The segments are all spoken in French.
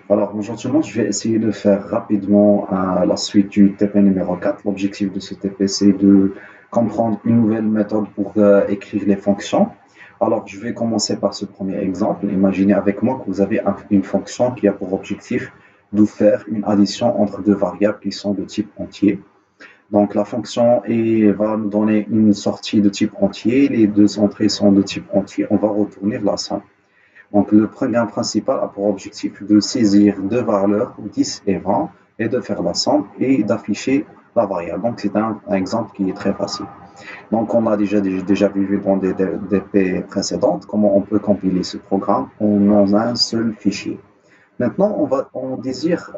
Alors aujourd'hui, je vais essayer de faire rapidement la suite du TP numéro 4. L'objectif de ce TP, c'est de comprendre une nouvelle méthode pour écrire les fonctions. Alors, je vais commencer par ce premier exemple. Imaginez avec moi que vous avez une fonction qui a pour objectif de faire une addition entre deux variables qui sont de type entier. Donc, la fonction va nous donner une sortie de type entier. Les deux entrées sont de type entier. On va retourner la somme. Donc, le programme principal a pour objectif de saisir deux valeurs, 10 et 20, et de faire la somme et d'afficher la variable. Donc, c'est un exemple qui est très facile. Donc, on a déjà vu dans des P précédentes comment on peut compiler ce programme en un seul fichier. Maintenant, on désire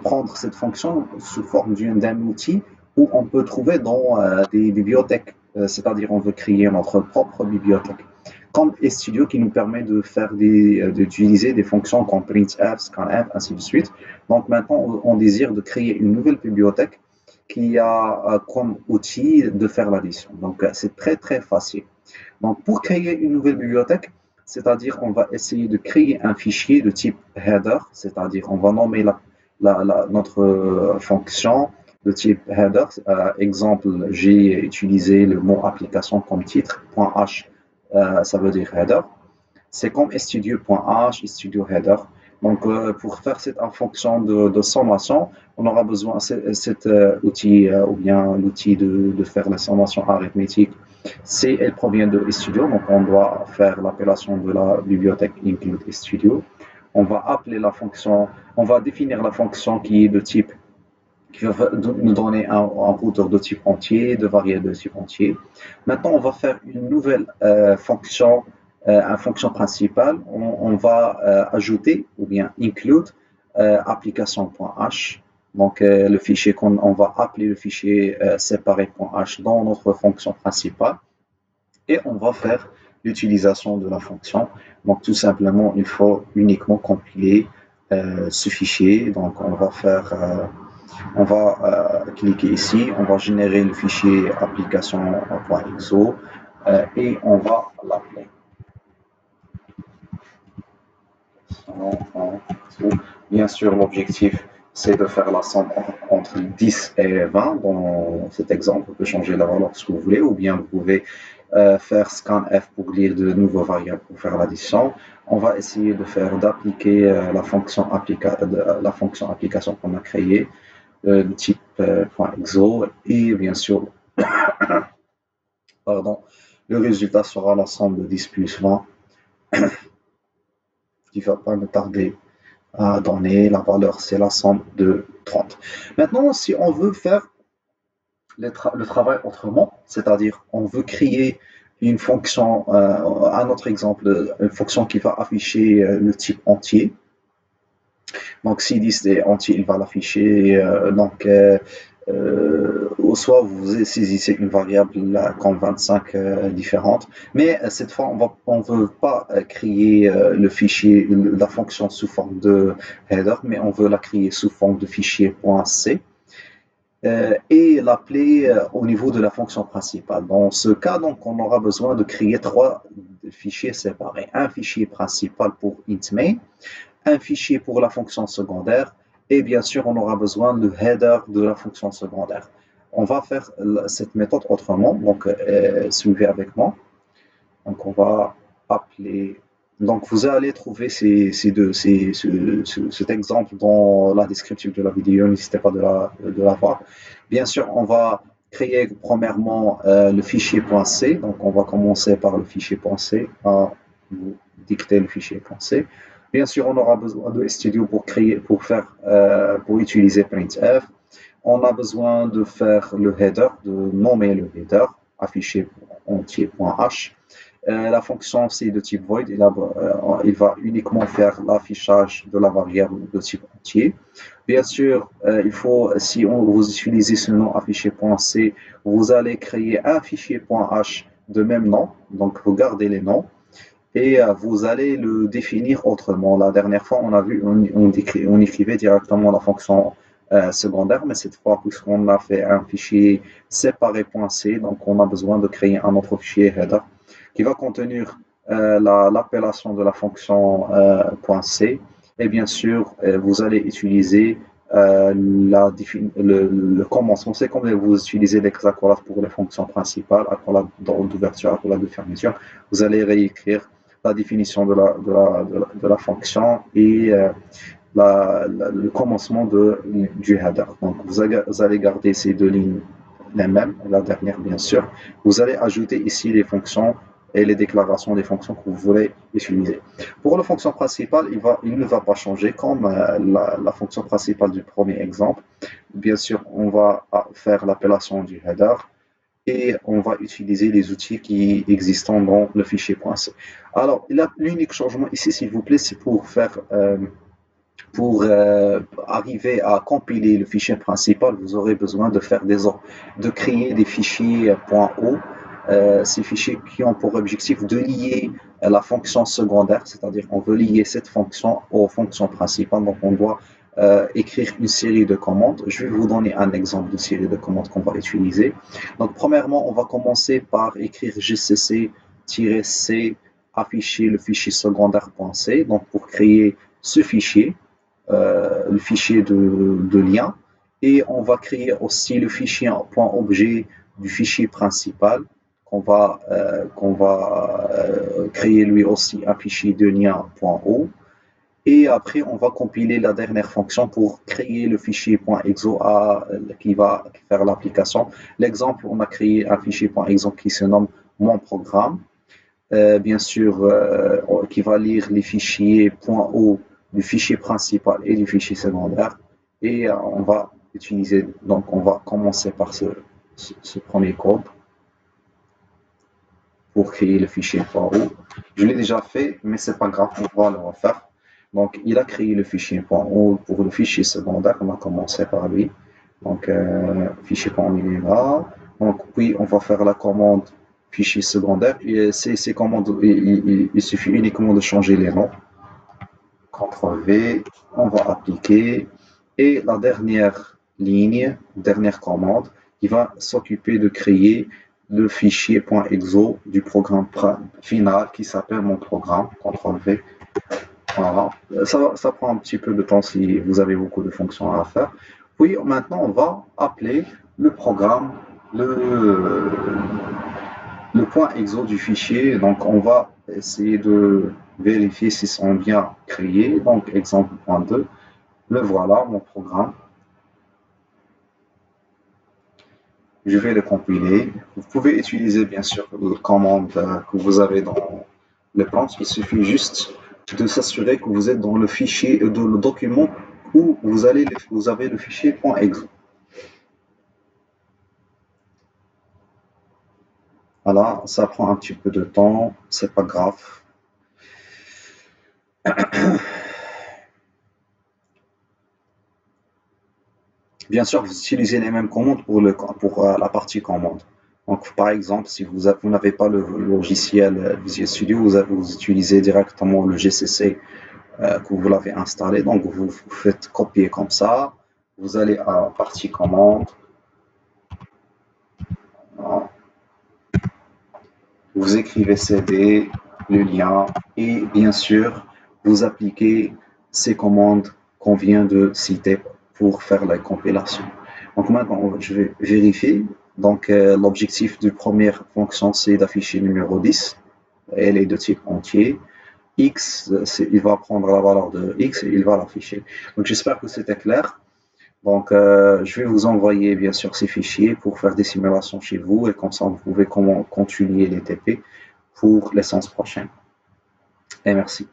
prendre cette fonction sous forme d'un outil où on peut trouver dans des bibliothèques, c'est-à-dire on veut créer notre propre bibliothèque comme studio qui nous permet de faire d'utiliser des fonctions comme printf, scanf, ainsi de suite. Donc maintenant, on désire de créer une nouvelle bibliothèque qui a comme outil de faire l'addition. Donc c'est très très facile. Donc pour créer une nouvelle bibliothèque, c'est-à-dire on va essayer de créer un fichier de type header, c'est-à-dire on va nommer notre fonction de type header. Exemple, j'ai utilisé le mot application comme titre, .h, ça veut dire header. C'est comme studio.h, studio header. Donc, pour faire cette fonction de sommation, on aura besoin de cet outil ou bien l'outil de faire la sommation arithmétique. Elle provient de studio, donc on doit faire l'appellation de la bibliothèque include studio. On va appeler la fonction, on va définir la fonction qui est de type qui va nous donner un routeur de type entier, de variable de type entier. Maintenant, on va faire une nouvelle fonction, une fonction principale. On va ajouter ou bien include application.h. Donc, le fichier on va appeler le fichier séparé.h dans notre fonction principale et on va faire l'utilisation de la fonction. Donc, tout simplement, il faut uniquement compiler ce fichier. Donc, on va cliquer ici, on va générer le fichier application.xo et on va l'appeler. Bien sûr, l'objectif, c'est de faire la somme entre 10 et 20. Dans cet exemple, vous pouvez changer la valeur ce que vous voulez, ou bien vous pouvez faire scanf pour lire de nouveaux variables pour faire l'addition. On va essayer d'appliquer la fonction application qu'on a créée de type .exo et bien sûr, pardon, le résultat sera la somme de 10 plus 20 qui ne va pas me tarder à donner. La valeur, c'est la somme de 30. Maintenant, si on veut faire le travail autrement, c'est-à-dire on veut créer une fonction, un autre exemple, une fonction qui va afficher le type entier. Donc, si 10 est entier, il va l'afficher. Soit vous saisissez une variable comme 25 différentes, mais cette fois, on ne veut pas créer le fichier, la fonction sous forme de header, mais on veut la créer sous forme de fichier .c et l'appeler au niveau de la fonction principale. Dans ce cas, donc, on aura besoin de créer trois fichiers séparés. Un fichier principal pour int main, un fichier pour la fonction secondaire et bien sûr on aura besoin du header de la fonction secondaire. On va faire cette méthode autrement, donc suivez avec moi. Donc on va appeler, donc vous allez trouver cet exemple dans la description de la vidéo, n'hésitez pas de la voir. Bien sûr on va créer premièrement le fichier .c, donc on va commencer par le fichier .c, à vous dicter le fichier .c. Bien sûr, on aura besoin de Studio pour utiliser printf. On a besoin de faire le header, de nommer le header, affiché entier.h. La fonction c'est de type void, il va uniquement faire l'affichage de la variable de type entier. Bien sûr, si vous utilisez ce nom affiché.c, vous allez créer un fichier .h de même nom, donc vous gardez les noms et vous allez le définir autrement. La dernière fois, on écrivait directement la fonction secondaire, mais cette fois, puisqu'on a fait un fichier séparé.c, donc on a besoin de créer un autre fichier header qui va contenir l'appellation de la fonction .c Et bien sûr, vous allez utiliser le commencement. C'est comme vous utilisez les accolades pour les fonctions principales, accolade d'ouverture, accolade de fermeture. Vous allez réécrire la définition de la fonction et le commencement du header. Donc, vous allez garder ces deux lignes les mêmes, la dernière bien sûr. Vous allez ajouter ici les fonctions et les déclarations des fonctions que vous voulez utiliser. Pour la fonction principale, il ne va pas changer comme la fonction principale du premier exemple. Bien sûr, on va faire l'appellation du header et on va utiliser les outils qui existent dans le fichier .c. Alors, l'unique changement ici, s'il vous plaît, c'est pour arriver à compiler le fichier principal, vous aurez besoin de créer des fichiers .o, ces fichiers qui ont pour objectif de lier la fonction secondaire, c'est-à-dire on veut lier cette fonction aux fonctions principales, donc on doit écrire une série de commandes. Je vais vous donner un exemple de série de commandes qu'on va utiliser. Donc premièrement, on va commencer par écrire gcc-c afficher le fichier secondaire.c, donc pour créer ce fichier, le fichier de lien, et on va créer aussi le fichier .objet du fichier principal qu'on va créer lui aussi un fichier de lien .o, et après on va compiler la dernière fonction pour créer le fichier .exo qui va faire l'application. L'exemple, on a créé un fichier .exo qui se nomme mon programme, bien sûr, qui va lire les fichiers .o du fichier principal et du fichier secondaire. Et on va commencer par ce premier code pour créer le fichier .o. Je l'ai déjà fait, mais c'est pas grave, on va le refaire. Donc, il a créé le fichier .o pour le fichier secondaire, on va commencer par lui. Donc, fichier .o, il est là. Donc, puis, on va faire la commande fichier secondaire. Et ces commandes, il suffit uniquement de changer les noms. CTRL V, on va appliquer. Et la dernière ligne, dernière commande, il va s'occuper de créer le fichier .exo du programme final qui s'appelle mon programme. CTRL V. Voilà. Ça prend un petit peu de temps si vous avez beaucoup de fonctions à faire. Puis maintenant, on va appeler le programme, le .exo du fichier. Donc, on va essayer de vérifier s'ils sont bien créés. Donc, exemple.2, le voilà, mon programme. Je vais le compiler. Vous pouvez utiliser, bien sûr, la commande que vous avez dans le prompt. Il suffit juste de s'assurer que vous êtes dans le fichier, dans le document où vous avez le fichier .exo. Voilà, ça prend un petit peu de temps, c'est pas grave. Bien sûr, vous utilisez les mêmes commandes pour la partie commande. Donc, par exemple, si vous n'avez pas le logiciel Visual Studio, vous utilisez directement le GCC que vous l'avez installé. Donc, vous faites copier comme ça. Vous allez à la partie commande. Voilà. Vous écrivez CD, le lien, et bien sûr, vous appliquez ces commandes qu'on vient de citer pour faire la compilation. Donc maintenant, je vais vérifier. Donc l'objectif de première fonction, c'est d'afficher le numéro 10. Elle est de type entier. X, il va prendre la valeur de X et il va l'afficher. Donc j'espère que c'était clair. Donc je vais vous envoyer bien sûr ces fichiers pour faire des simulations chez vous et comme ça vous pouvez continuer les TP pour les séances prochaines. Et merci.